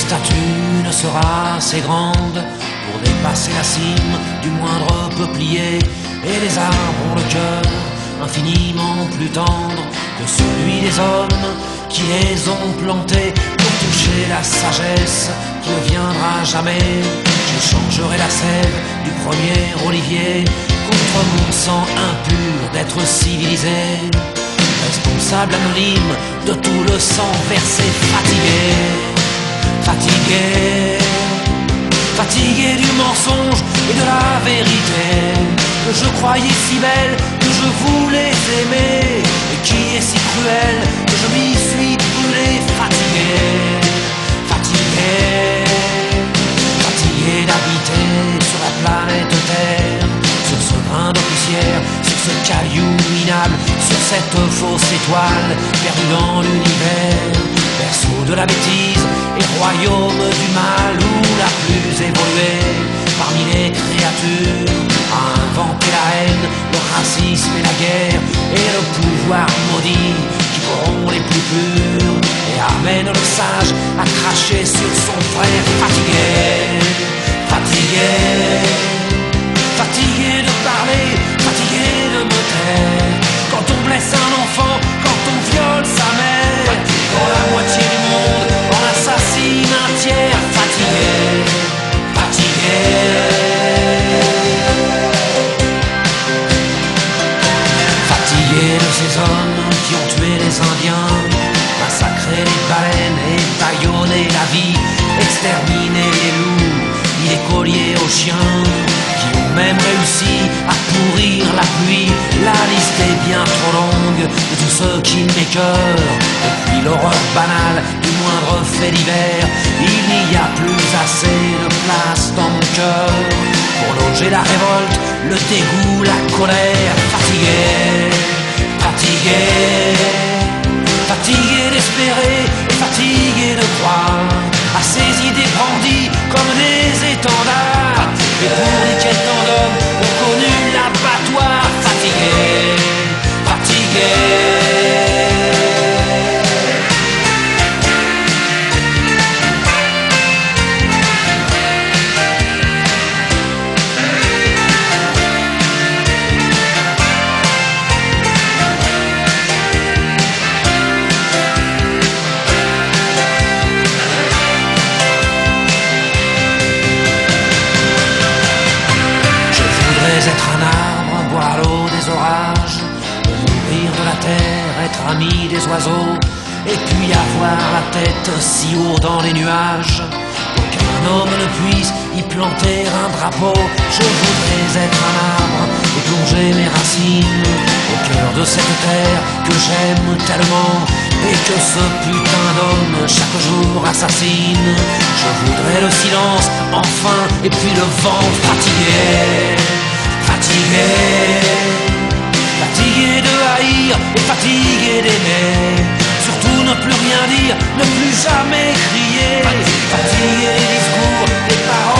statue ne sera assez grande pour dépasser la cime du moindre peuplier, et les arbres ont le cœur infiniment plus tendre que celui des hommes qui les ont plantés pour toucher la sagesse qui ne viendra jamais. J'échangerai la sève du premier olivier contre mon sang impur d'être civilisé, responsable anonyme de tout le sang versé, fatigué, fatigué, fatigué du mensonge et de la vérité que je croyais si belle, que je voulais aimer, et qui est si cruelle que je m'y suis brûlé. Fatigué, fatigué, fatigué d'habiter sur la planète Terre, sur ce grain de poussière, sur ce caillou minable, sur cette fausse étoile perdue dans l'univers, berceau de la bêtise et royaume du mal, où la plus évoluée parmi les créatures a inventé la haine, le racisme et la guerre, et le pouvoir maudit qui corrompt les plus purs et amène le sage à cracher sur son frère. Fatigué, fatigué, fatigué de parler, fatigué de me taire, quand on blesse un enfant, quand on viole sa mère, quand la moitié du monde en assassine un tiers. Fatigué, fatigué, fatigué de ces hommes qui ont tué les Indiens, massacré les baleines et bâillonné la vie, exterminé les loups, mis les colliers aux chiens, qui ont même réussi à pourrir la pluie. La liste est bien trop longue de tous ceux qui m'écœurent. Depuis l'horreur banale du moindre fait divers, il n'y a plus assez de place dans mon cœur pour loger la révolte, le dégoût, la colère. Fatigué, fatigué, fatigué d'espérer et fatigué de croire à ces idées brandies comme des étendards, et pour lesquels tant d'hommes ont connu l'abattoir. Fatigué, fatigué, être un arbre, boire l'eau des orages, nourrir de la terre, être ami des oiseaux, et puis avoir la tête si haut dans les nuages qu'aucun homme ne puisse y planter un drapeau. Je voudrais être un arbre et plonger mes racines au cœur de cette terre que j'aime tellement, et que ce putain d'homme chaque jour assassine. Je voudrais le silence enfin, et puis le vent. Fatigué, fatigué, fatigué de haïr et fatigué d'aimer, surtout ne plus rien dire, ne plus jamais crier, fatigué des discours, des paroles